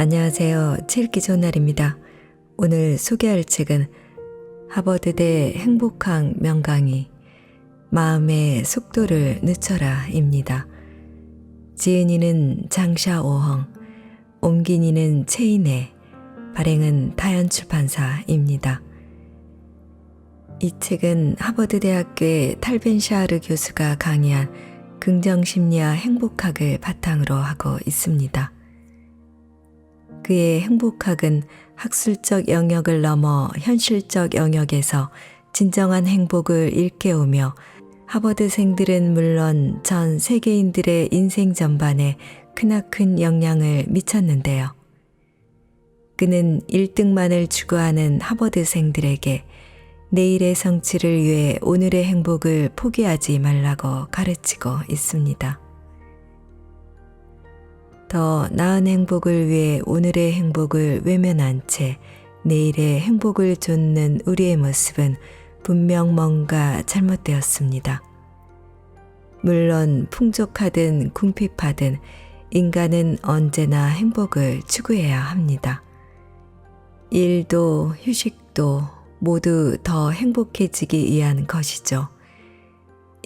안녕하세요. 책 읽기 좋은 날입니다. 오늘 소개할 책은 하버드대 행복학 명강의 마음의 속도를 늦춰라 입니다. 지은이는 장샤오헝, 옮긴 이는 최인혜, 발행은 다연출판사입니다. 이 책은 하버드대학교의 탈벤샤르 교수가 강의한 긍정심리와 행복학을 바탕으로 하고 있습니다. 그의 행복학은 학술적 영역을 넘어 현실적 영역에서 진정한 행복을 일깨우며 하버드생들은 물론 전 세계인들의 인생 전반에 크나큰 영향을 미쳤는데요. 그는 1등만을 추구하는 하버드생들에게 내일의 성취를 위해 오늘의 행복을 포기하지 말라고 가르치고 있습니다. 더 나은 행복을 위해 오늘의 행복을 외면한 채 내일의 행복을 좇는 우리의 모습은 분명 뭔가 잘못되었습니다. 물론 풍족하든 궁핍하든 인간은 언제나 행복을 추구해야 합니다. 일도 휴식도 모두 더 행복해지기 위한 것이죠.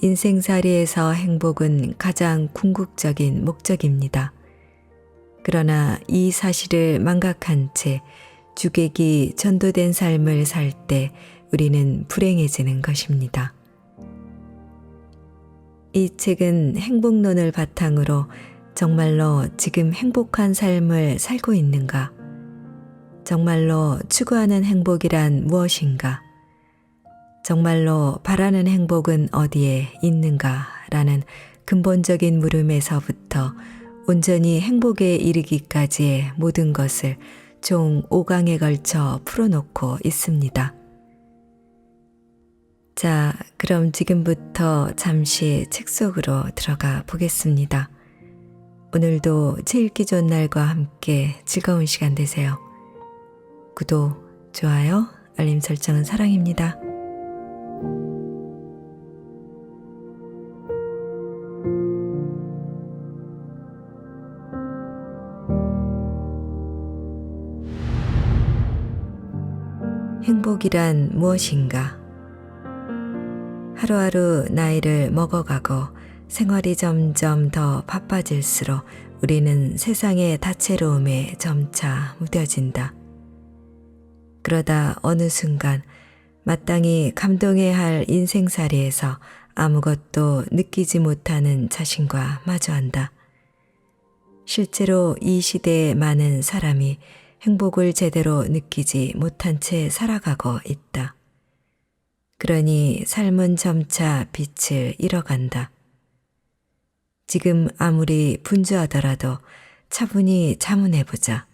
인생살이에서 행복은 가장 궁극적인 목적입니다. 그러나 이 사실을 망각한 채 주객이 전도된 삶을 살 때 우리는 불행해지는 것입니다. 이 책은 행복론을 바탕으로 정말로 지금 행복한 삶을 살고 있는가? 정말로 추구하는 행복이란 무엇인가? 정말로 바라는 행복은 어디에 있는가? 라는 근본적인 물음에서부터 온전히 행복에 이르기까지의 모든 것을 총 5강에 걸쳐 풀어놓고 있습니다. 자, 그럼 지금부터 잠시 책 속으로 들어가 보겠습니다. 오늘도 책 읽기 좋은 날과 함께 즐거운 시간 되세요. 구독, 좋아요, 알림 설정은 사랑입니다. 행복이란 무엇인가? 하루하루 나이를 먹어가고 생활이 점점 더 바빠질수록 우리는 세상의 다채로움에 점차 무뎌진다. 그러다 어느 순간 마땅히 감동해야 할 인생살이에서 아무것도 느끼지 못하는 자신과 마주한다. 실제로 이 시대의 많은 사람이 행복을 제대로 느끼지 못한 채 살아가고 있다. 그러니 삶은 점차 빛을 잃어간다. 지금 아무리 분주하더라도 차분히 자문해보자.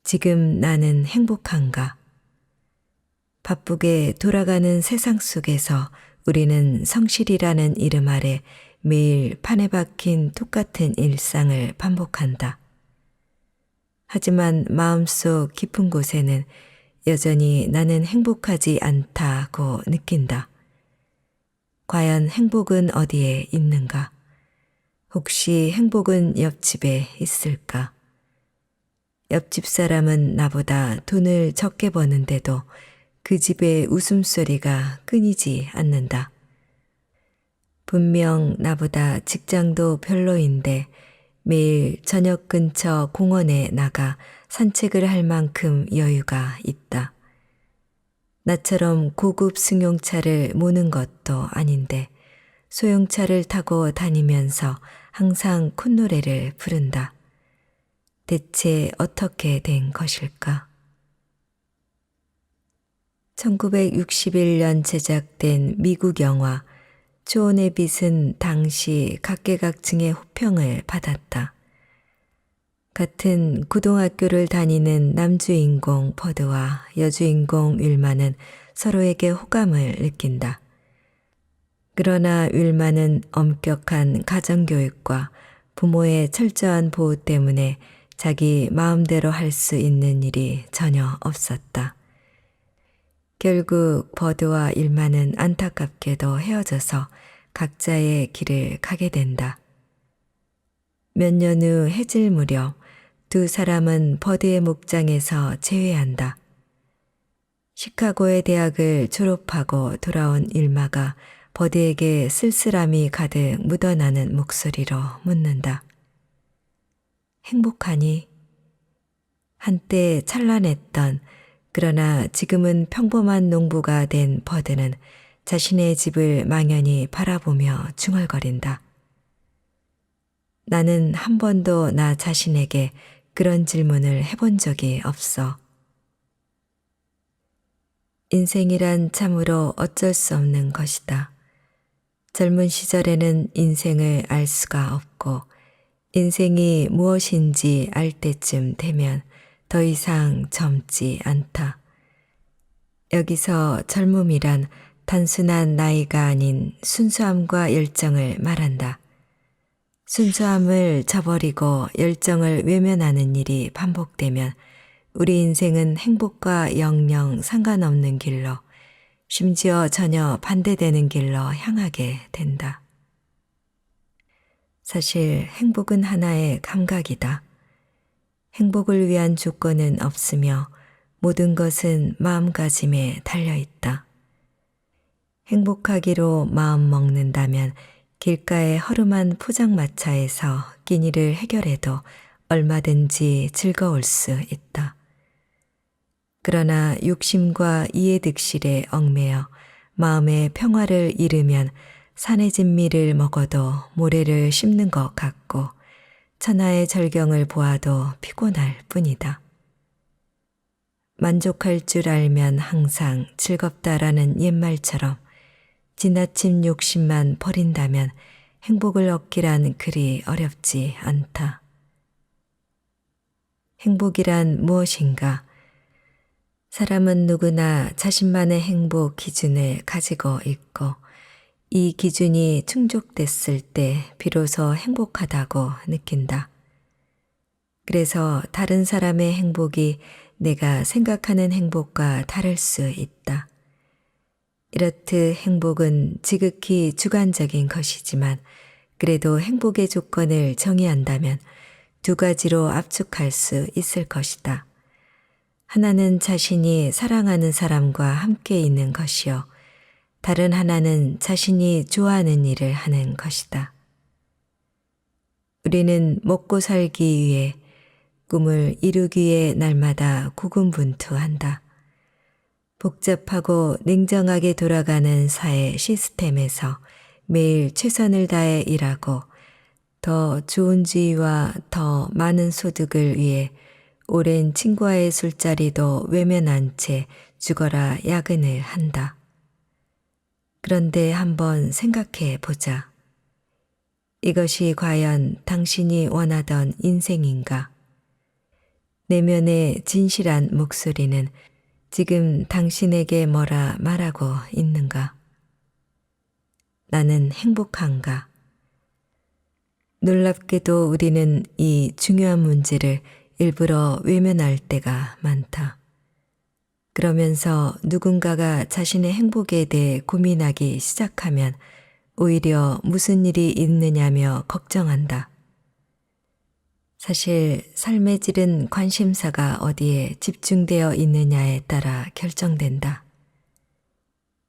지금 나는 행복한가? 바쁘게 돌아가는 세상 속에서 우리는 성실이라는 이름 아래 매일 판에 박힌 똑같은 일상을 반복한다. 하지만 마음속 깊은 곳에는 여전히 나는 행복하지 않다고 느낀다. 과연 행복은 어디에 있는가? 혹시 행복은 옆집에 있을까? 옆집 사람은 나보다 돈을 적게 버는데도 그 집의 웃음소리가 끊이지 않는다. 분명 나보다 직장도 별로인데 매일 저녁 근처 공원에 나가 산책을 할 만큼 여유가 있다. 나처럼 고급 승용차를 모는 것도 아닌데 소형차를 타고 다니면서 항상 콧노래를 부른다. 대체 어떻게 된 것일까? 1961년 제작된 미국 영화 초원의 빛은 당시 각계각층의 호평을 받았다. 같은 고등학교를 다니는 남주인공 버드와 여주인공 윌마는 서로에게 호감을 느낀다. 그러나 윌마는 엄격한 가정교육과 부모의 철저한 보호 때문에 자기 마음대로 할 수 있는 일이 전혀 없었다. 결국 버드와 윌마는 안타깝게도 헤어져서 각자의 길을 가게 된다. 몇 년 후 해질 무렵 두 사람은 버드의 목장에서 재회한다. 시카고의 대학을 졸업하고 돌아온 일마가 버드에게 쓸쓸함이 가득 묻어나는 목소리로 묻는다. 행복하니? 한때 찬란했던 그러나 지금은 평범한 농부가 된 버드는 자신의 집을 망연히 바라보며 중얼거린다. 나는 한 번도 나 자신에게 그런 질문을 해본 적이 없어. 인생이란 참으로 어쩔 수 없는 것이다. 젊은 시절에는 인생을 알 수가 없고 인생이 무엇인지 알 때쯤 되면 더 이상 젊지 않다. 여기서 젊음이란 단순한 나이가 아닌 순수함과 열정을 말한다. 순수함을 저버리고 열정을 외면하는 일이 반복되면 우리 인생은 행복과 영영 상관없는 길로, 심지어 전혀 반대되는 길로 향하게 된다. 사실 행복은 하나의 감각이다. 행복을 위한 조건은 없으며 모든 것은 마음가짐에 달려있다. 행복하기로 마음 먹는다면 길가의 허름한 포장마차에서 끼니를 해결해도 얼마든지 즐거울 수 있다. 그러나 욕심과 이해득실에 얽매여 마음의 평화를 잃으면 산의 진미를 먹어도 모래를 씹는 것 같고 천하의 절경을 보아도 피곤할 뿐이다. 만족할 줄 알면 항상 즐겁다라는 옛말처럼 지나친 욕심만 버린다면 행복을 얻기란 그리 어렵지 않다. 행복이란 무엇인가? 사람은 누구나 자신만의 행복 기준을 가지고 있고 이 기준이 충족됐을 때 비로소 행복하다고 느낀다. 그래서 다른 사람의 행복이 내가 생각하는 행복과 다를 수 있다. 이렇듯 행복은 지극히 주관적인 것이지만 그래도 행복의 조건을 정의한다면 두 가지로 압축할 수 있을 것이다. 하나는 자신이 사랑하는 사람과 함께 있는 것이요. 다른 하나는 자신이 좋아하는 일을 하는 것이다. 우리는 먹고 살기 위해 꿈을 이루기 위해 날마다 고군분투한다. 복잡하고 냉정하게 돌아가는 사회 시스템에서 매일 최선을 다해 일하고 더 좋은 지위와 더 많은 소득을 위해 오랜 친구와의 술자리도 외면한 채 죽어라 야근을 한다. 그런데 한번 생각해 보자. 이것이 과연 당신이 원하던 인생인가? 내면의 진실한 목소리는 지금 당신에게 뭐라 말하고 있는가? 나는 행복한가? 놀랍게도 우리는 이 중요한 문제를 일부러 외면할 때가 많다. 그러면서 누군가가 자신의 행복에 대해 고민하기 시작하면 오히려 무슨 일이 있느냐며 걱정한다. 사실 삶의 질은 관심사가 어디에 집중되어 있느냐에 따라 결정된다.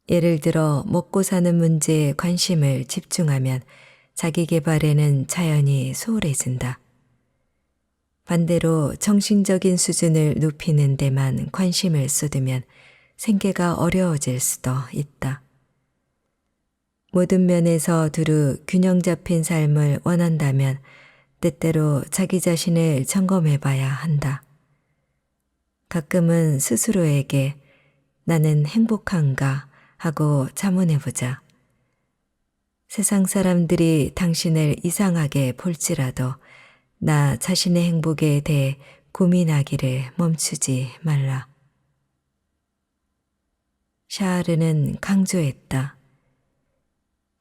예를 들어 먹고 사는 문제에 관심을 집중하면 자기 개발에는 자연히 소홀해진다. 반대로 정신적인 수준을 높이는 데만 관심을 쏟으면 생계가 어려워질 수도 있다. 모든 면에서 두루 균형 잡힌 삶을 원한다면 때때로 자기 자신을 점검해 봐야 한다. 가끔은 스스로에게 나는 행복한가 하고 자문해 보자. 세상 사람들이 당신을 이상하게 볼지라도 나 자신의 행복에 대해 고민하기를 멈추지 말라. 샤르는 강조했다.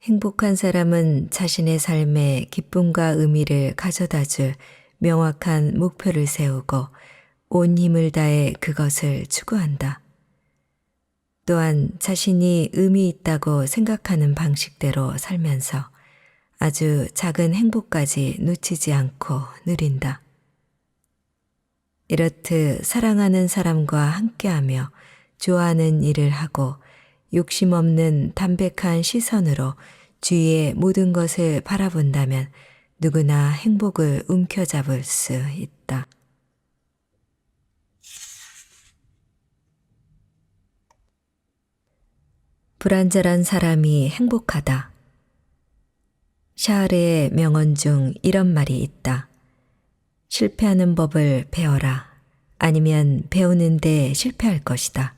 행복한 사람은 자신의 삶에 기쁨과 의미를 가져다 줄 명확한 목표를 세우고 온 힘을 다해 그것을 추구한다. 또한 자신이 의미 있다고 생각하는 방식대로 살면서 아주 작은 행복까지 놓치지 않고 누린다. 이렇듯 사랑하는 사람과 함께하며 좋아하는 일을 하고 욕심 없는 담백한 시선으로 주위의 모든 것을 바라본다면 누구나 행복을 움켜잡을 수 있다. 불안절한 사람이 행복하다. 샤르의 명언 중 이런 말이 있다. 실패하는 법을 배워라. 아니면 배우는데 실패할 것이다.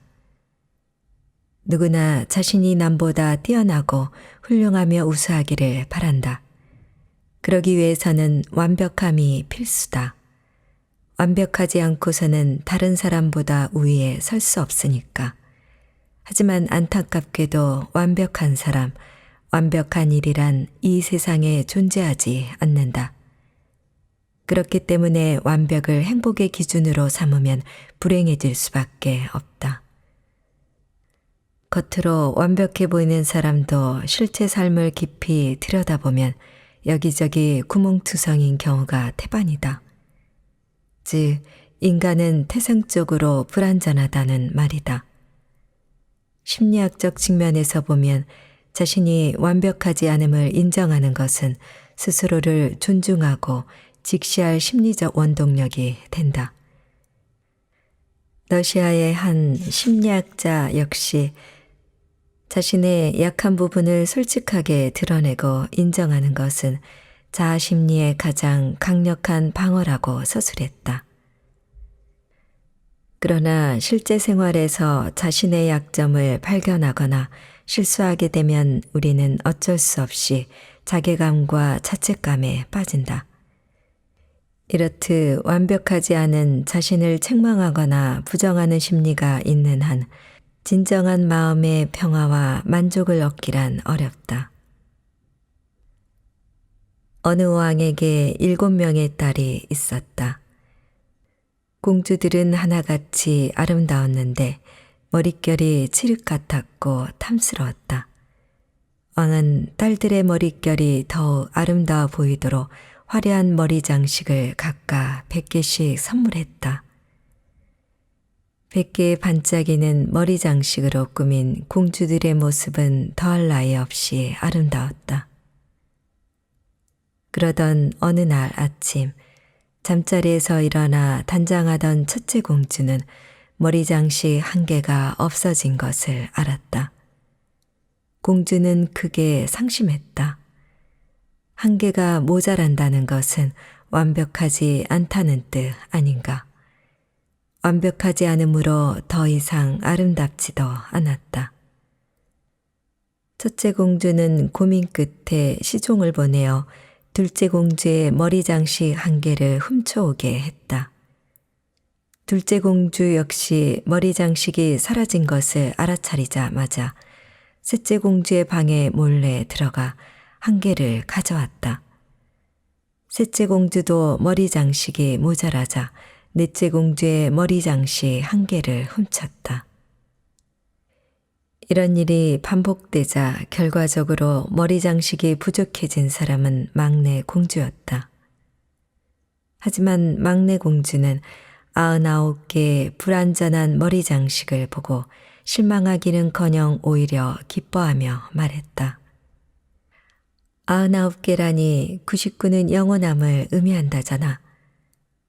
누구나 자신이 남보다 뛰어나고 훌륭하며 우수하기를 바란다. 그러기 위해서는 완벽함이 필수다. 완벽하지 않고서는 다른 사람보다 우위에 설 수 없으니까. 하지만 안타깝게도 완벽한 사람, 완벽한 일이란 이 세상에 존재하지 않는다. 그렇기 때문에 완벽을 행복의 기준으로 삼으면 불행해질 수밖에 없다. 겉으로 완벽해 보이는 사람도 실제 삶을 깊이 들여다보면 여기저기 구멍투성인 경우가 태반이다. 즉, 인간은 태생적으로 불완전하다는 말이다. 심리학적 측면에서 보면 자신이 완벽하지 않음을 인정하는 것은 스스로를 존중하고 직시할 심리적 원동력이 된다. 러시아의 한 심리학자 역시 자신의 약한 부분을 솔직하게 드러내고 인정하는 것은 자아 심리의 가장 강력한 방어라고 서술했다. 그러나 실제 생활에서 자신의 약점을 발견하거나 실수하게 되면 우리는 어쩔 수 없이 자괴감과 자책감에 빠진다. 이렇듯 완벽하지 않은 자신을 책망하거나 부정하는 심리가 있는 한 진정한 마음의 평화와 만족을 얻기란 어렵다. 어느 왕에게 7명의 딸이 있었다. 공주들은 하나같이 아름다웠는데 머릿결이 칠흑 같았고 탐스러웠다. 왕은 딸들의 머릿결이 더욱 아름다워 보이도록 화려한 머리 장식을 각각 100개씩 선물했다. 100개의 반짝이는 머리 장식으로 꾸민 공주들의 모습은 더할 나위 없이 아름다웠다. 그러던 어느 날 아침 잠자리에서 일어나 단장하던 첫째 공주는 머리 장식 한 개가 없어진 것을 알았다. 공주는 크게 상심했다. 한 개가 모자란다는 것은 완벽하지 않다는 뜻 아닌가. 완벽하지 않으므로 더 이상 아름답지도 않았다. 첫째 공주는 고민 끝에 시종을 보내어 둘째 공주의 머리 장식 한 개를 훔쳐오게 했다. 둘째 공주 역시 머리 장식이 사라진 것을 알아차리자마자 셋째 공주의 방에 몰래 들어가 한 개를 가져왔다. 셋째 공주도 머리 장식이 모자라자 넷째 공주의 머리 장식 한 개를 훔쳤다. 이런 일이 반복되자 결과적으로 머리 장식이 부족해진 사람은 막내 공주였다. 하지만 막내 공주는 99개의 불완전한 머리 장식을 보고 실망하기는커녕 오히려 기뻐하며 말했다. 99개라니 99는 영원함을 의미한다잖아.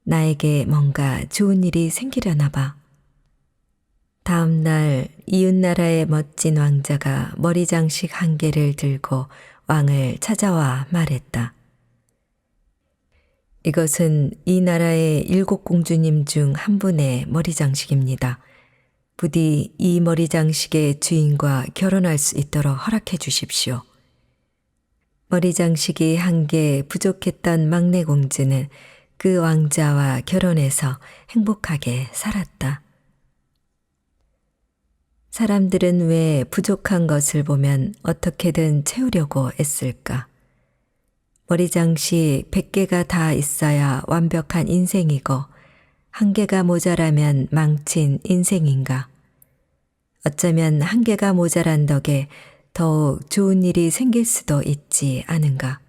나에게 뭔가 좋은 일이 생기려나 봐. 다음 날 이웃나라의 멋진 왕자가 머리 장식 한 개를 들고 왕을 찾아와 말했다. 이것은 이 나라의 7공주님 중 한 분의 머리 장식입니다. 부디 이 머리 장식의 주인과 결혼할 수 있도록 허락해 주십시오. 머리 장식이 한 개 부족했던 막내 공주는 그 왕자와 결혼해서 행복하게 살았다. 사람들은 왜 부족한 것을 보면 어떻게든 채우려고 애쓸까? 머리 장식 100개가 다 있어야 완벽한 인생이고 한 개가 모자라면 망친 인생인가? 어쩌면 한 개가 모자란 덕에 더욱 좋은 일이 생길 수도 있지 않은가?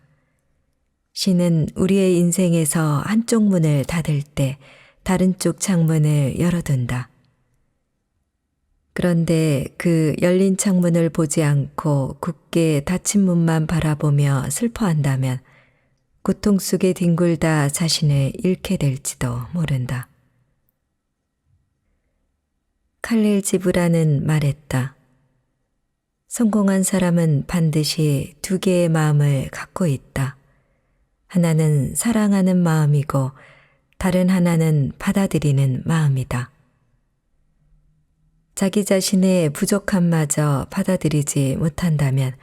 신은 우리의 인생에서 한쪽 문을 닫을 때 다른 쪽 창문을 열어둔다. 그런데 그 열린 창문을 보지 않고 굳게 닫힌 문만 바라보며 슬퍼한다면 고통 속에 뒹굴다 자신을 잃게 될지도 모른다. 칼릴 지브라는 말했다. 성공한 사람은 반드시 두 개의 마음을 갖고 있다. 하나는 사랑하는 마음이고 다른 하나는 받아들이는 마음이다. 자기 자신의 부족함마저 받아들이지 못한다면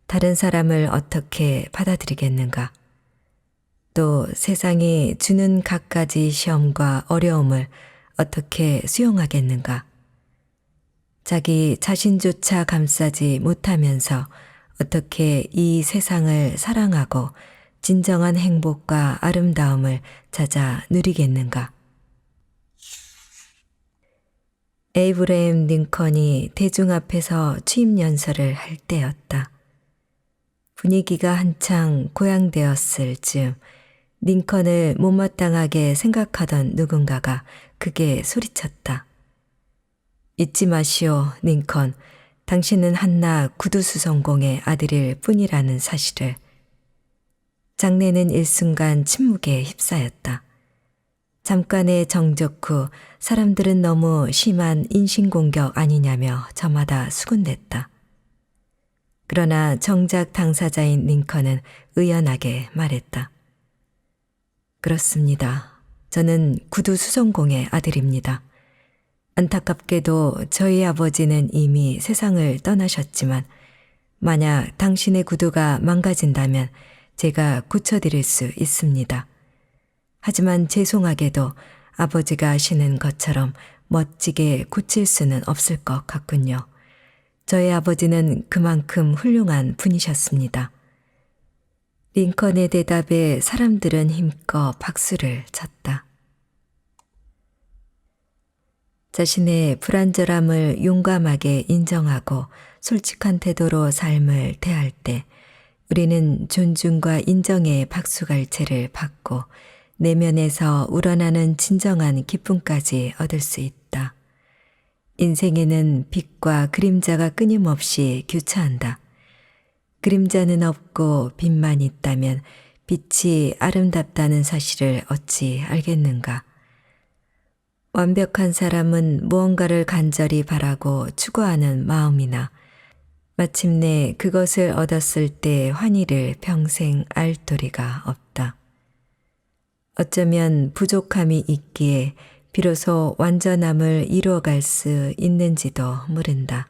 다른 사람을 어떻게 받아들이겠는가? 또 세상이 주는 갖가지 시험과 어려움을 어떻게 수용하겠는가? 자기 자신조차 감싸지 못하면서 어떻게 이 세상을 사랑하고 진정한 행복과 아름다움을 찾아 누리겠는가? 에이브레임 링컨이 대중 앞에서 취임 연설을 할 때였다. 분위기가 한창 고양되었을 즈음 링컨을 못마땅하게 생각하던 누군가가 크게 소리쳤다. 잊지 마시오, 링컨. 당신은 한나 구두수성공의 아들일 뿐이라는 사실을. 장내는 일순간 침묵에 휩싸였다. 잠깐의 정적 후 사람들은 너무 심한 인신공격 아니냐며 저마다 수군댔다. 그러나 정작 당사자인 링컨은 의연하게 말했다. 그렇습니다. 저는 구두수성공의 아들입니다. 안타깝게도 저희 아버지는 이미 세상을 떠나셨지만 만약 당신의 구두가 망가진다면 제가 고쳐드릴 수 있습니다. 하지만 죄송하게도 아버지가 하시는 것처럼 멋지게 고칠 수는 없을 것 같군요. 저희 아버지는 그만큼 훌륭한 분이셨습니다. 링컨의 대답에 사람들은 힘껏 박수를 쳤다. 자신의 불완전함을 용감하게 인정하고 솔직한 태도로 삶을 대할 때 우리는 존중과 인정의 박수갈채를 받고 내면에서 우러나는 진정한 기쁨까지 얻을 수 있다. 인생에는 빛과 그림자가 끊임없이 교차한다. 그림자는 없고 빛만 있다면 빛이 아름답다는 사실을 어찌 알겠는가? 완벽한 사람은 무언가를 간절히 바라고 추구하는 마음이나 마침내 그것을 얻었을 때 환희를 평생 알 도리가 없다. 어쩌면 부족함이 있기에 비로소 완전함을 이루어갈 수 있는지도 모른다.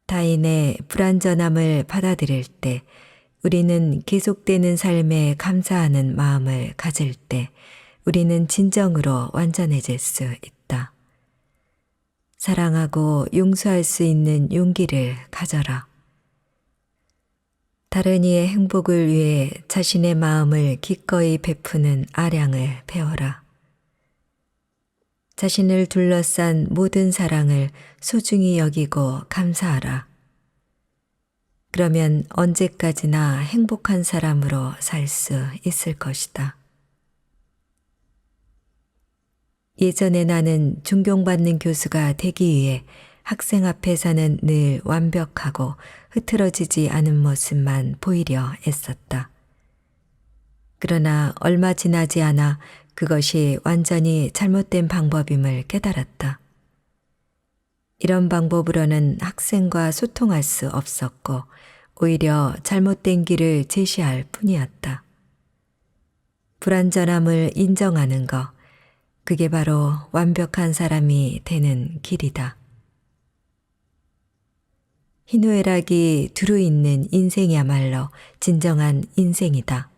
타인의 불완전함을 받아들일 때 우리는 계속되는 삶에 감사하는 마음을 가질 때 우리는 진정으로 완전해질 수 있다. 사랑하고 용서할 수 있는 용기를 가져라. 다른 이의 행복을 위해 자신의 마음을 기꺼이 베푸는 아량을 배워라. 자신을 둘러싼 모든 사랑을 소중히 여기고 감사하라. 그러면 언제까지나 행복한 사람으로 살 수 있을 것이다. 예전에 나는 존경받는 교수가 되기 위해 학생 앞에서는 늘 완벽하고 흐트러지지 않은 모습만 보이려 애썼다. 그러나 얼마 지나지 않아 그것이 완전히 잘못된 방법임을 깨달았다. 이런 방법으로는 학생과 소통할 수 없었고 오히려 잘못된 길을 제시할 뿐이었다. 불완전함을 인정하는 것, 그게 바로 완벽한 사람이 되는 길이다. 희노애락이 두루 있는 인생이야말로 진정한 인생이다.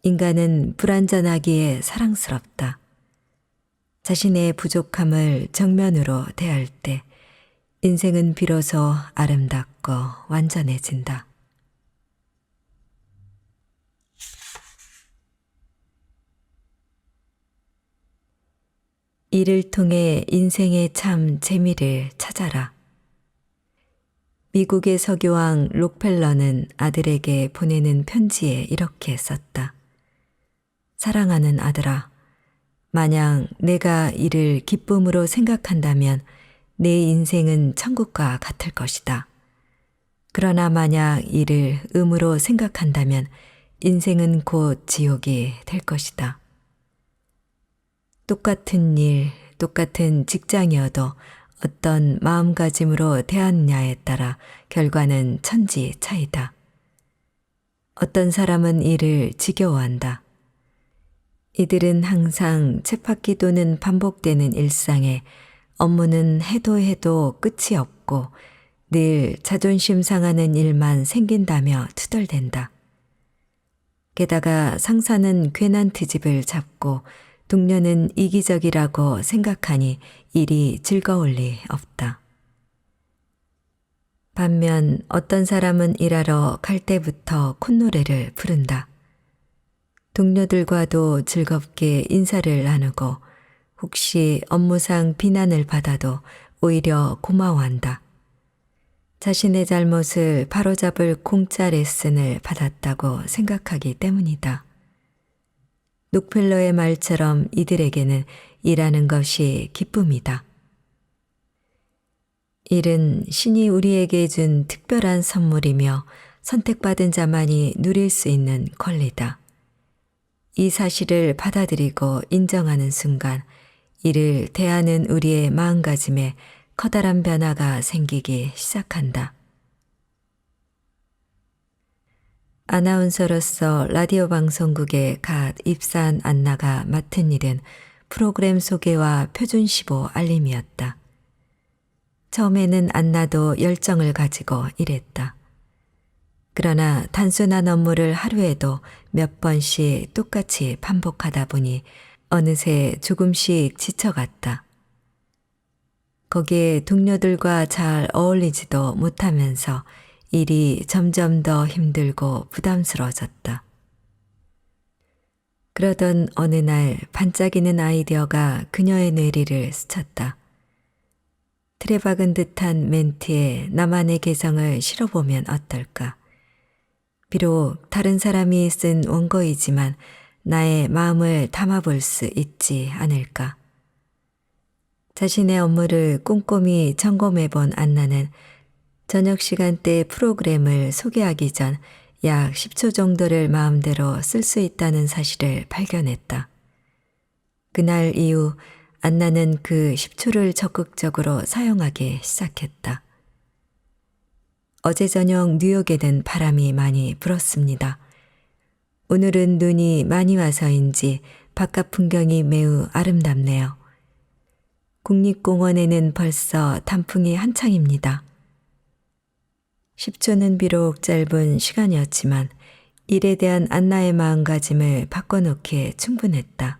인간은 불완전하기에 사랑스럽다. 자신의 부족함을 정면으로 대할 때 인생은 비로소 아름답고 완전해진다. 이를 통해 인생의 참 재미를 찾아라. 미국의 서교왕 록펠러는 아들에게 보내는 편지에 이렇게 썼다. 사랑하는 아들아, 만약 내가 이를 기쁨으로 생각한다면 내 인생은 천국과 같을 것이다. 그러나 만약 이를 음으로 생각한다면 인생은 곧 지옥이 될 것이다. 똑같은 일, 똑같은 직장이어도 어떤 마음가짐으로 대하느냐에 따라 결과는 천지 차이다. 어떤 사람은 이를 지겨워한다. 이들은 항상 쳇바퀴 도는 반복되는 일상에 업무는 해도 해도 끝이 없고 늘 자존심 상하는 일만 생긴다며 투덜댄다. 게다가 상사는 괜한 트집을 잡고 동료는 이기적이라고 생각하니 일이 즐거울 리 없다. 반면 어떤 사람은 일하러 갈 때부터 콧노래를 부른다. 동료들과도 즐겁게 인사를 나누고 혹시 업무상 비난을 받아도 오히려 고마워한다. 자신의 잘못을 바로잡을 공짜 레슨을 받았다고 생각하기 때문이다. 록펠러의 말처럼 이들에게는 일하는 것이 기쁨이다. 일은 신이 우리에게 준 특별한 선물이며 선택받은 자만이 누릴 수 있는 권리다. 이 사실을 받아들이고 인정하는 순간 이를 대하는 우리의 마음가짐에 커다란 변화가 생기기 시작한다. 아나운서로서 라디오 방송국에 갓 입사한 안나가 맡은 일은 프로그램 소개와 표준 시보 알림이었다. 처음에는 안나도 열정을 가지고 일했다. 그러나 단순한 업무를 하루에도 몇 번씩 똑같이 반복하다 보니 어느새 조금씩 지쳐갔다. 거기에 동료들과 잘 어울리지도 못하면서 일이 점점 더 힘들고 부담스러워졌다. 그러던 어느 날 반짝이는 아이디어가 그녀의 뇌리를 스쳤다. 틀에 박은 듯한 멘트에 나만의 개성을 실어보면 어떨까? 비록 다른 사람이 쓴 원고이지만 나의 마음을 담아볼 수 있지 않을까? 자신의 업무를 꼼꼼히 점검해본 안나는 저녁 시간대 프로그램을 소개하기 전 약 10초 정도를 마음대로 쓸 수 있다는 사실을 발견했다. 그날 이후 안나는 그 10초를 적극적으로 사용하기 시작했다. 어제 저녁 뉴욕에는 바람이 많이 불었습니다. 오늘은 눈이 많이 와서인지 바깥 풍경이 매우 아름답네요. 국립공원에는 벌써 단풍이 한창입니다. 10초는 비록 짧은 시간이었지만 일에 대한 안나의 마음가짐을 바꿔놓기에 충분했다.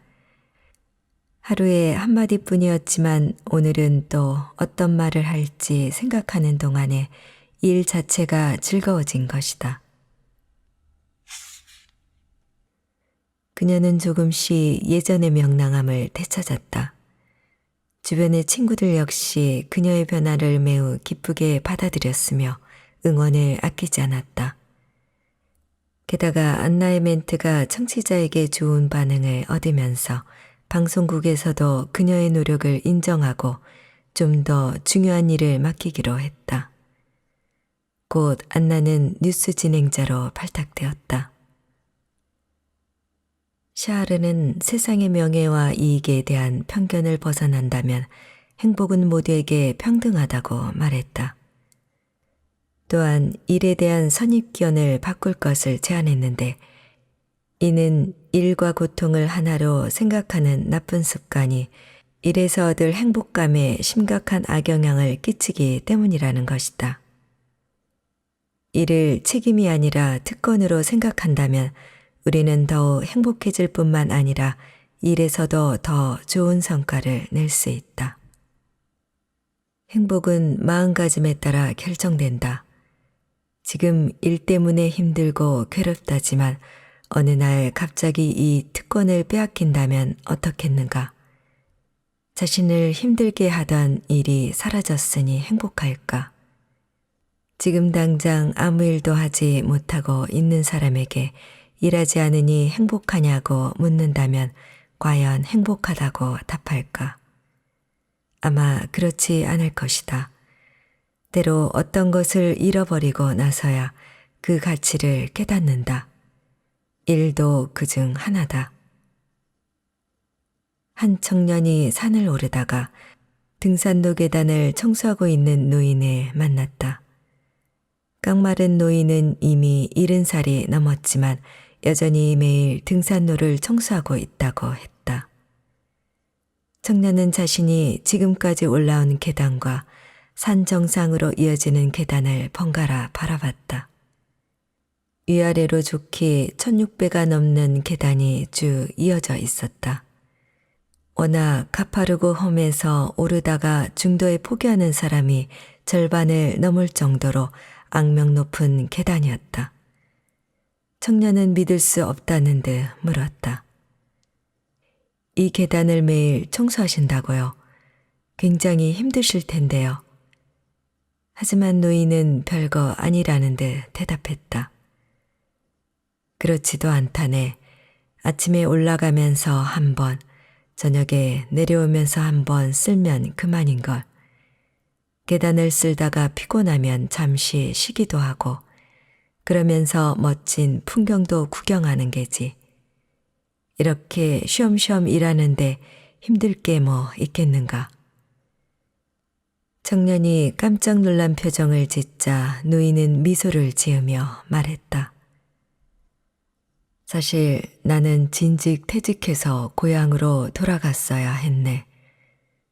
하루에 한마디뿐이었지만 오늘은 또 어떤 말을 할지 생각하는 동안에 일 자체가 즐거워진 것이다. 그녀는 조금씩 예전의 명랑함을 되찾았다. 주변의 친구들 역시 그녀의 변화를 매우 기쁘게 받아들였으며 응원을 아끼지 않았다. 게다가 안나의 멘트가 청취자에게 좋은 반응을 얻으면서 방송국에서도 그녀의 노력을 인정하고 좀 더 중요한 일을 맡기기로 했다. 곧 안나는 뉴스 진행자로 발탁되었다. 샤르는 세상의 명예와 이익에 대한 편견을 벗어난다면 행복은 모두에게 평등하다고 말했다. 또한 일에 대한 선입견을 바꿀 것을 제안했는데 이는 일과 고통을 하나로 생각하는 나쁜 습관이 일에서 얻을 행복감에 심각한 악영향을 끼치기 때문이라는 것이다. 이를 책임이 아니라 특권으로 생각한다면 우리는 더욱 행복해질 뿐만 아니라 일에서도 더 좋은 성과를 낼 수 있다. 행복은 마음가짐에 따라 결정된다. 지금 일 때문에 힘들고 괴롭다지만 어느 날 갑자기 이 특권을 빼앗긴다면 어떻겠는가? 자신을 힘들게 하던 일이 사라졌으니 행복할까? 지금 당장 아무 일도 하지 못하고 있는 사람에게 일하지 않으니 행복하냐고 묻는다면 과연 행복하다고 답할까? 아마 그렇지 않을 것이다. 때로 어떤 것을 잃어버리고 나서야 그 가치를 깨닫는다. 일도 그중 하나다. 한 청년이 산을 오르다가 등산로 계단을 청소하고 있는 노인을 만났다. 깡마른 노인은 이미 70살이 넘었지만 여전히 매일 등산로를 청소하고 있다고 했다. 청년은 자신이 지금까지 올라온 계단과 산 정상으로 이어지는 계단을 번갈아 바라봤다. 위아래로 좋게 1600가 넘는 계단이 쭉 이어져 있었다. 워낙 가파르고 험해서 오르다가 중도에 포기하는 사람이 절반을 넘을 정도로 악명 높은 계단이었다. 청년은 믿을 수 없다는 듯 물었다. 이 계단을 매일 청소하신다고요? 굉장히 힘드실 텐데요. 하지만 노인은 별거 아니라는 듯 대답했다. 그렇지도 않다네. 아침에 올라가면서 한 번, 저녁에 내려오면서 한 번 쓸면 그만인걸. 계단을 쓸다가 피곤하면 잠시 쉬기도 하고 그러면서 멋진 풍경도 구경하는 게지. 이렇게 쉬엄쉬엄 일하는데 힘들 게 뭐 있겠는가. 청년이 깜짝 놀란 표정을 짓자 노인은 미소를 지으며 말했다. 사실 나는 진즉 퇴직해서 고향으로 돌아갔어야 했네.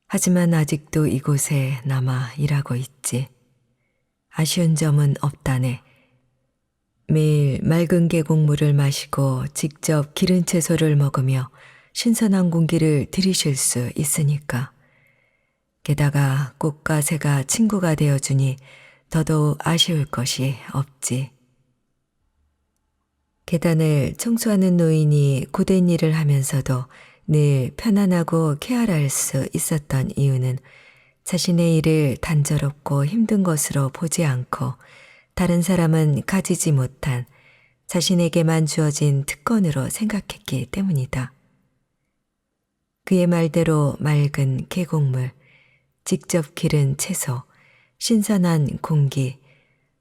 하지만 아직도 이곳에 남아 일하고 있지. 아쉬운 점은 없다네. 매일 맑은 계곡물을 마시고 직접 기른 채소를 먹으며 신선한 공기를 들이쉴 수 있으니까. 게다가 꽃과 새가 친구가 되어주니 더더욱 아쉬울 것이 없지. 계단을 청소하는 노인이 고된 일을 하면서도 늘 편안하고 쾌활할 수 있었던 이유는 자신의 일을 단조롭고 힘든 것으로 보지 않고 다른 사람은 가지지 못한 자신에게만 주어진 특권으로 생각했기 때문이다. 그의 말대로 맑은 계곡물, 직접 기른 채소, 신선한 공기,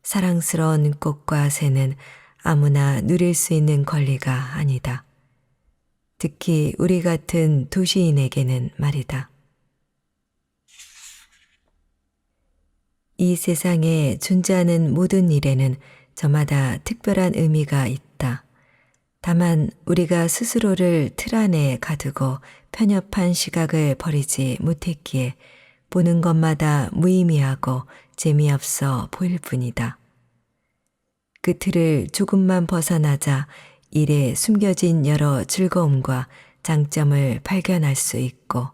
사랑스러운 꽃과 새는 아무나 누릴 수 있는 권리가 아니다. 특히 우리 같은 도시인에게는 말이다. 이 세상에 존재하는 모든 일에는 저마다 특별한 의미가 있다. 다만 우리가 스스로를 틀 안에 가두고 편협한 시각을 버리지 못했기에 보는 것마다 무의미하고 재미없어 보일 뿐이다. 그 틀을 조금만 벗어나자 일에 숨겨진 여러 즐거움과 장점을 발견할 수 있고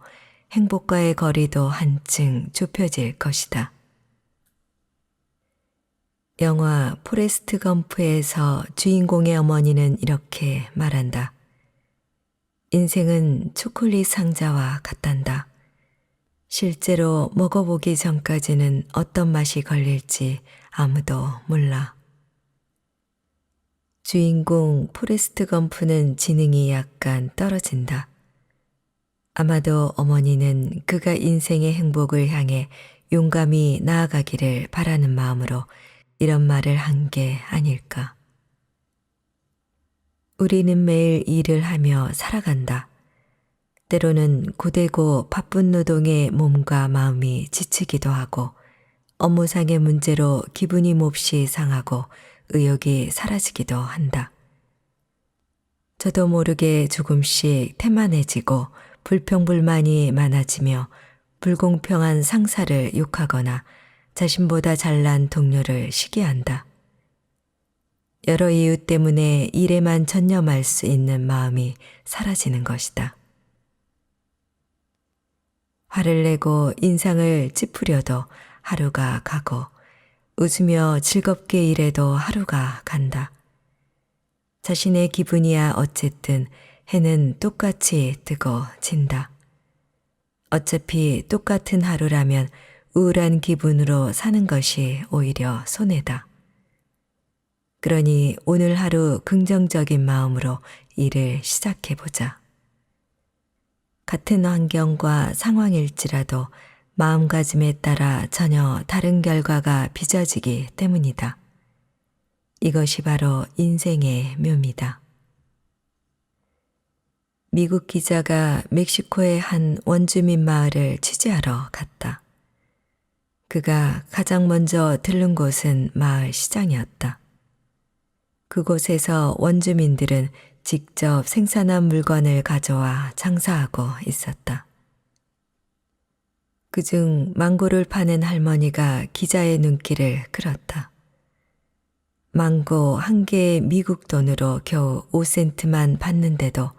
행복과의 거리도 한층 좁혀질 것이다. 영화 포레스트 검프에서 주인공의 어머니는 이렇게 말한다. 인생은 초콜릿 상자와 같단다. 실제로 먹어보기 전까지는 어떤 맛이 걸릴지 아무도 몰라. 주인공 포레스트 검프는 지능이 약간 떨어진다. 아마도 어머니는 그가 인생의 행복을 향해 용감히 나아가기를 바라는 마음으로 이런 말을 한 게 아닐까. 우리는 매일 일을 하며 살아간다. 때로는 고되고 바쁜 노동에 몸과 마음이 지치기도 하고 업무상의 문제로 기분이 몹시 상하고 의욕이 사라지기도 한다. 저도 모르게 조금씩 태만해지고 불평불만이 많아지며 불공평한 상사를 욕하거나 자신보다 잘난 동료를 시기한다. 여러 이유 때문에 일에만 전념할 수 있는 마음이 사라지는 것이다. 화를 내고 인상을 찌푸려도 하루가 가고 웃으며 즐겁게 일해도 하루가 간다. 자신의 기분이야 어쨌든 해는 똑같이 뜨고 진다. 어차피 똑같은 하루라면 우울한 기분으로 사는 것이 오히려 손해다. 그러니 오늘 하루 긍정적인 마음으로 일을 시작해보자. 같은 환경과 상황일지라도 마음가짐에 따라 전혀 다른 결과가 빚어지기 때문이다. 이것이 바로 인생의 묘미다. 미국 기자가 멕시코의 한 원주민 마을을 취재하러 갔다. 그가 가장 먼저 들른 곳은 마을 시장이었다. 그곳에서 원주민들은 직접 생산한 물건을 가져와 장사하고 있었다. 그중 망고를 파는 할머니가 기자의 눈길을 끌었다. 망고 한 개의 미국 돈으로 겨우 5센트만 받는데도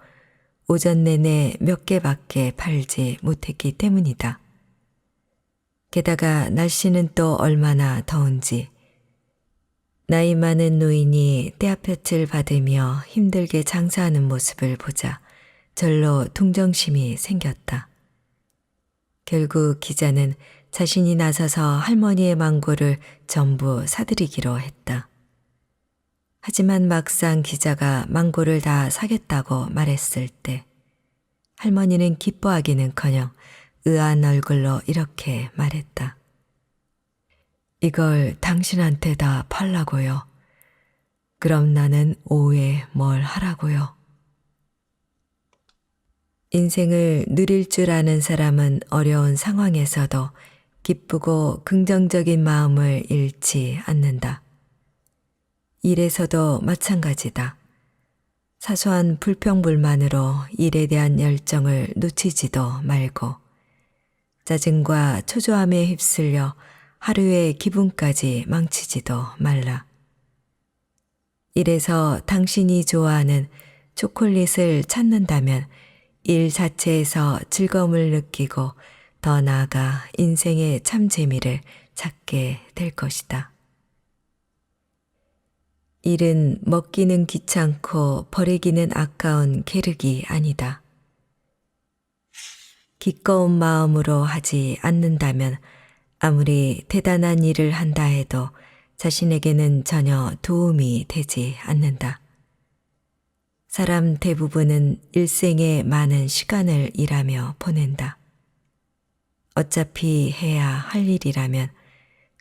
오전 내내 몇 개밖에 팔지 못했기 때문이다. 게다가 날씨는 또 얼마나 더운지 나이 많은 노인이 떼아볕을 받으며 힘들게 장사하는 모습을 보자 절로 동정심이 생겼다. 결국 기자는 자신이 나서서 할머니의 망고를 전부 사들이기로 했다. 하지만 막상 기자가 망고를 다 사겠다고 말했을 때 할머니는 기뻐하기는커녕 의아한 얼굴로 이렇게 말했다. 이걸 당신한테 다 팔라고요. 그럼 나는 오후에 뭘 하라고요? 인생을 누릴 줄 아는 사람은 어려운 상황에서도 기쁘고 긍정적인 마음을 잃지 않는다. 일에서도 마찬가지다. 사소한 불평불만으로 일에 대한 열정을 놓치지도 말고 짜증과 초조함에 휩쓸려 하루의 기분까지 망치지도 말라. 이래서 당신이 좋아하는 초콜릿을 찾는다면 일 자체에서 즐거움을 느끼고 더 나아가 인생의 참 재미를 찾게 될 것이다. 일은 먹기는 귀찮고 버리기는 아까운 계륵이 아니다. 기꺼운 마음으로 하지 않는다면 아무리 대단한 일을 한다 해도 자신에게는 전혀 도움이 되지 않는다. 사람 대부분은 일생에 많은 시간을 일하며 보낸다. 어차피 해야 할 일이라면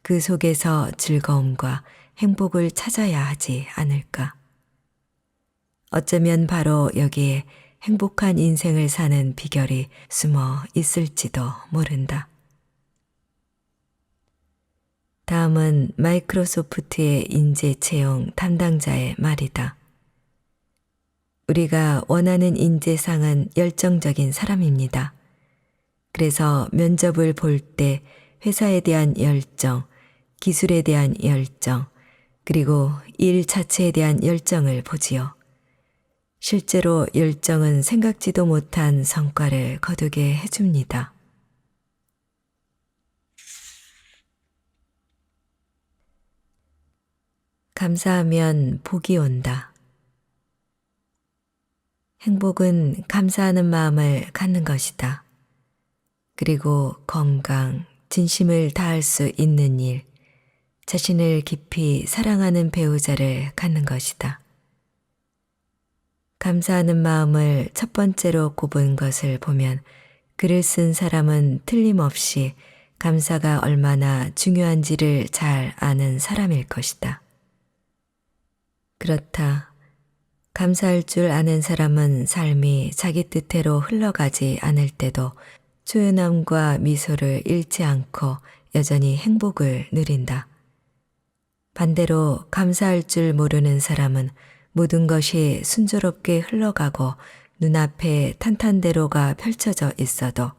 그 속에서 즐거움과 행복을 찾아야 하지 않을까. 어쩌면 바로 여기에 행복한 인생을 사는 비결이 숨어 있을지도 모른다. 다음은 마이크로소프트의 인재 채용 담당자의 말이다. 우리가 원하는 인재상은 열정적인 사람입니다. 그래서 면접을 볼 때 회사에 대한 열정, 기술에 대한 열정, 그리고 일 자체에 대한 열정을 보지요. 실제로 열정은 생각지도 못한 성과를 거두게 해줍니다. 감사하면 복이 온다. 행복은 감사하는 마음을 갖는 것이다. 그리고 건강, 진심을 다할 수 있는 일, 자신을 깊이 사랑하는 배우자를 갖는 것이다. 감사하는 마음을 첫 번째로 꼽은 것을 보면 글을 쓴 사람은 틀림없이 감사가 얼마나 중요한지를 잘 아는 사람일 것이다. 그렇다. 감사할 줄 아는 사람은 삶이 자기 뜻대로 흘러가지 않을 때도 초연함과 미소를 잃지 않고 여전히 행복을 누린다. 반대로 감사할 줄 모르는 사람은 모든 것이 순조롭게 흘러가고 눈앞에 탄탄대로가 펼쳐져 있어도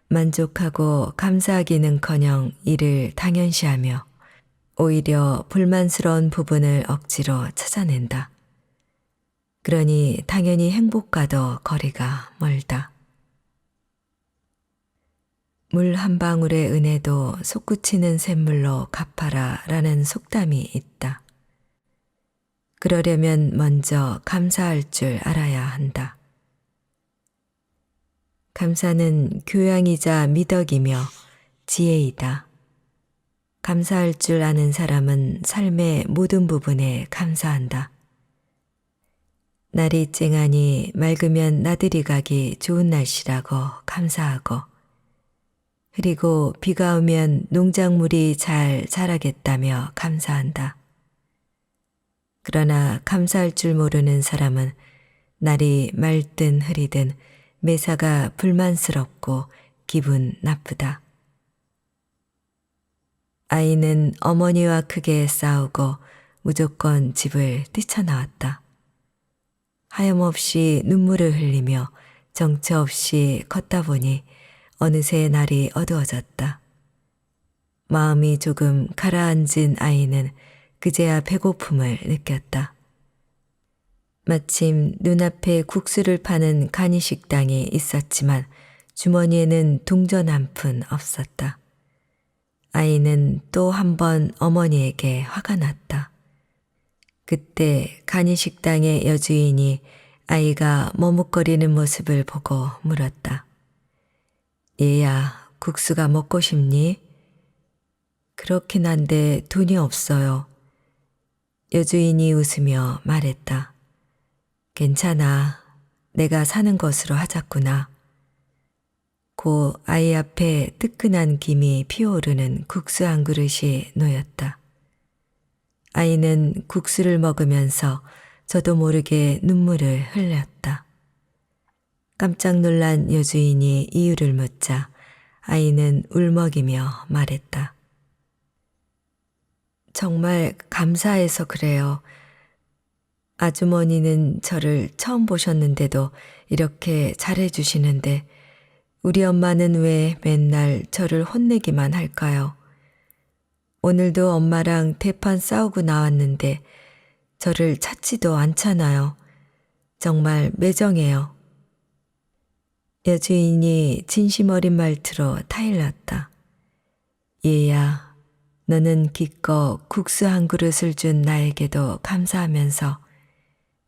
만족하고 감사하기는커녕 이를 당연시하며 오히려 불만스러운 부분을 억지로 찾아낸다. 그러니 당연히 행복과도 거리가 멀다. 물 한 방울의 은혜도 솟구치는 샘물로 갚아라 라는 속담이 있다. 그러려면 먼저 감사할 줄 알아야 한다. 감사는 교양이자 미덕이며 지혜이다. 감사할 줄 아는 사람은 삶의 모든 부분에 감사한다. 날이 쨍하니 맑으면 나들이 가기 좋은 날씨라고 감사하고, 그리고 비가 오면 농작물이 잘 자라겠다며 감사한다. 그러나 감사할 줄 모르는 사람은 날이 맑든 흐리든 매사가 불만스럽고 기분 나쁘다. 아이는 어머니와 크게 싸우고 무조건 집을 뛰쳐나왔다. 하염없이 눈물을 흘리며 정처 없이 걷다 보니 어느새 날이 어두워졌다. 마음이 조금 가라앉은 아이는 그제야 배고픔을 느꼈다. 마침 눈앞에 국수를 파는 간이식당이 있었지만 주머니에는 동전 한 푼 없었다. 아이는 또 한 번 어머니에게 화가 났다. 그때 간이식당의 여주인이 아이가 머뭇거리는 모습을 보고 물었다. 얘야, 국수가 먹고 싶니? 그렇긴 한데 돈이 없어요. 여주인이 웃으며 말했다. 괜찮아. 내가 사는 것으로 하자꾸나. 고 아이 앞에 뜨끈한 김이 피어오르는 국수 한 그릇이 놓였다. 아이는 국수를 먹으면서 저도 모르게 눈물을 흘렸다. 깜짝 놀란 여주인이 이유를 묻자 아이는 울먹이며 말했다. 정말 감사해서 그래요. 아주머니는 저를 처음 보셨는데도 이렇게 잘해주시는데 우리 엄마는 왜 맨날 저를 혼내기만 할까요? 오늘도 엄마랑 대판 싸우고 나왔는데 저를 찾지도 않잖아요. 정말 매정해요. 여주인이 진심 어린 말투로 타일렀다. 얘야, 너는 기껏 국수 한 그릇을 준 나에게도 감사하면서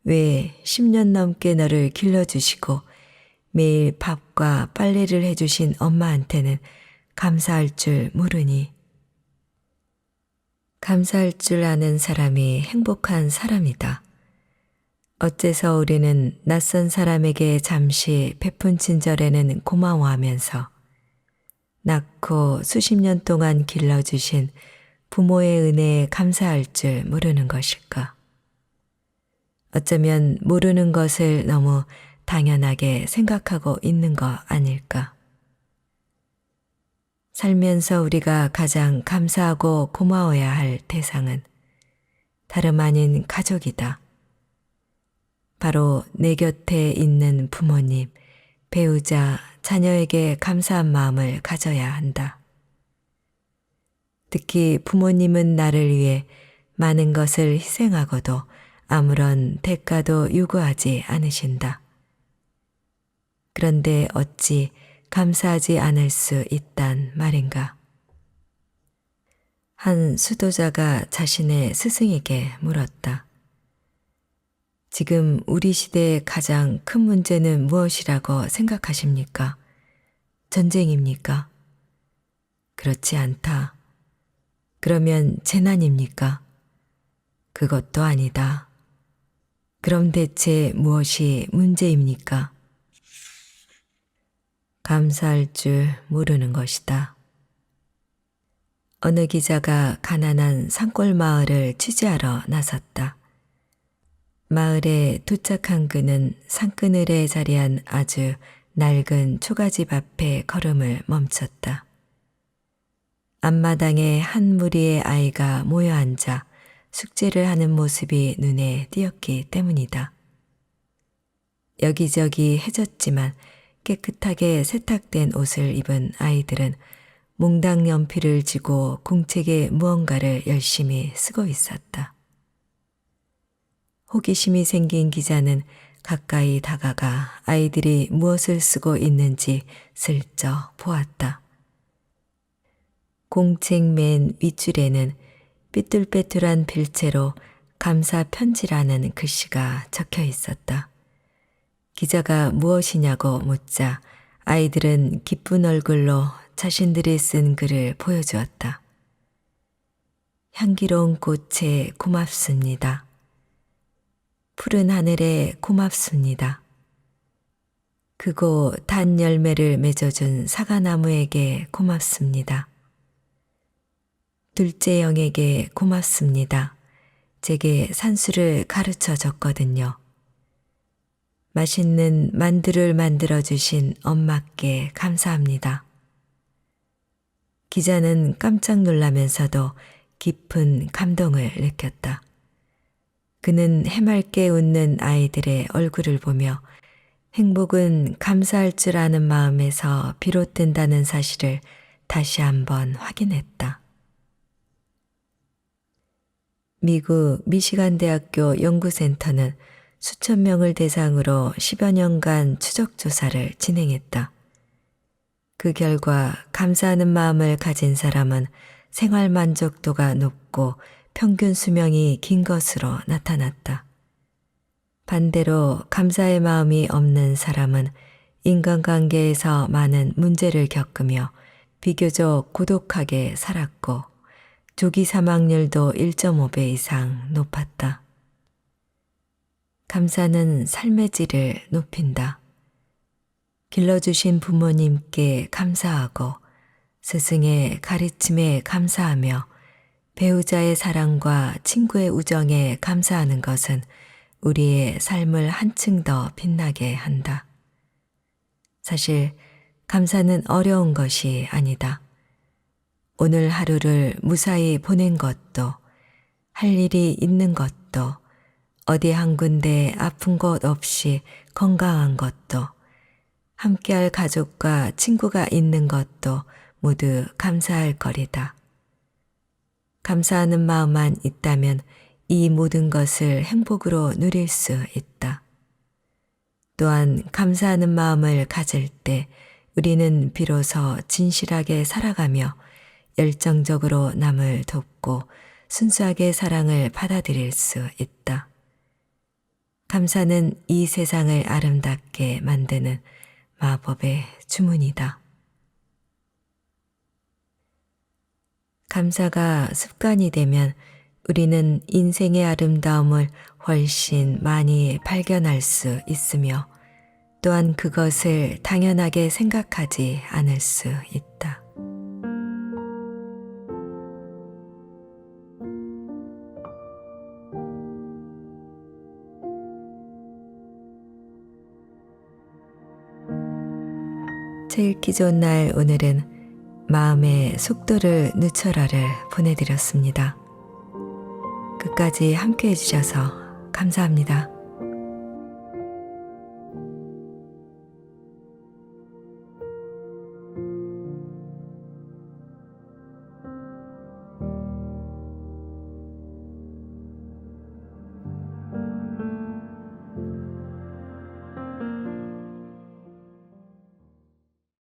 왜 10년 넘게 너를 길러주시고 매일 밥과 빨래를 해주신 엄마한테는 감사할 줄 모르니. 감사할 줄 아는 사람이 행복한 사람이다. 어째서 우리는 낯선 사람에게 잠시 베푼 친절에는 고마워하면서 낳고 수십 년 동안 길러주신 부모의 은혜에 감사할 줄 모르는 것일까? 어쩌면 모르는 것을 너무 당연하게 생각하고 있는 거 아닐까? 살면서 우리가 가장 감사하고 고마워야 할 대상은 다름 아닌 가족이다. 바로 내 곁에 있는 부모님, 배우자, 자녀에게 감사한 마음을 가져야 한다. 특히 부모님은 나를 위해 많은 것을 희생하고도 아무런 대가도 요구하지 않으신다. 그런데 어찌 감사하지 않을 수 있단 말인가? 한 수도자가 자신의 스승에게 물었다. 지금 우리 시대의 가장 큰 문제는 무엇이라고 생각하십니까? 전쟁입니까? 그렇지 않다. 그러면 재난입니까? 그것도 아니다. 그럼 대체 무엇이 문제입니까? 감사할 줄 모르는 것이다. 어느 기자가 가난한 산골 마을을 취재하러 나섰다. 마을에 도착한 그는 산그늘에 자리한 아주 낡은 초가집 앞에 걸음을 멈췄다. 앞마당에 한 무리의 아이가 모여 앉아 숙제를 하는 모습이 눈에 띄었기 때문이다. 여기저기 해졌지만 깨끗하게 세탁된 옷을 입은 아이들은 몽당 연필을 쥐고 공책에 무언가를 열심히 쓰고 있었다. 호기심이 생긴 기자는 가까이 다가가 아이들이 무엇을 쓰고 있는지 슬쩍 보았다. 공책 맨 윗줄에는 삐뚤빼뚤한 필체로 감사 편지라는 글씨가 적혀 있었다. 기자가 무엇이냐고 묻자 아이들은 기쁜 얼굴로 자신들이 쓴 글을 보여주었다. 향기로운 꽃에 고맙습니다. 푸른 하늘에 고맙습니다. 크고 단 열매를 맺어준 사과나무에게 고맙습니다. 둘째 영에게 고맙습니다. 제게 산수를 가르쳐 줬거든요. 맛있는 만두를 만들어 주신 엄마께 감사합니다. 기자는 깜짝 놀라면서도 깊은 감동을 느꼈다. 그는 해맑게 웃는 아이들의 얼굴을 보며 행복은 감사할 줄 아는 마음에서 비롯된다는 사실을 다시 한번 확인했다. 미국 미시간 대학교 연구센터는 수천 명을 대상으로 10여 년간 추적 조사를 진행했다. 그 결과 감사하는 마음을 가진 사람은 생활 만족도가 높고 평균 수명이 긴 것으로 나타났다. 반대로 감사의 마음이 없는 사람은 인간관계에서 많은 문제를 겪으며 비교적 고독하게 살았고 조기 사망률도 1.5배 이상 높았다. 감사는 삶의 질을 높인다. 길러주신 부모님께 감사하고 스승의 가르침에 감사하며 배우자의 사랑과 친구의 우정에 감사하는 것은 우리의 삶을 한층 더 빛나게 한다. 사실 감사는 어려운 것이 아니다. 오늘 하루를 무사히 보낸 것도, 할 일이 있는 것도, 어디 한 군데 아픈 곳 없이 건강한 것도, 함께할 가족과 친구가 있는 것도 모두 감사할 거리다. 감사하는 마음만 있다면 이 모든 것을 행복으로 누릴 수 있다. 또한 감사하는 마음을 가질 때 우리는 비로소 진실하게 살아가며 열정적으로 남을 돕고 순수하게 사랑을 받아들일 수 있다. 감사는 이 세상을 아름답게 만드는 마법의 주문이다. 감사가 습관이 되면 우리는 인생의 아름다움을 훨씬 많이 발견할 수 있으며 또한 그것을 당연하게 생각하지 않을 수 있다. 책 읽기 좋은 날 오늘은 마음의 속도를 늦춰라를 보내드렸습니다. 끝까지 함께 해주셔서 감사합니다.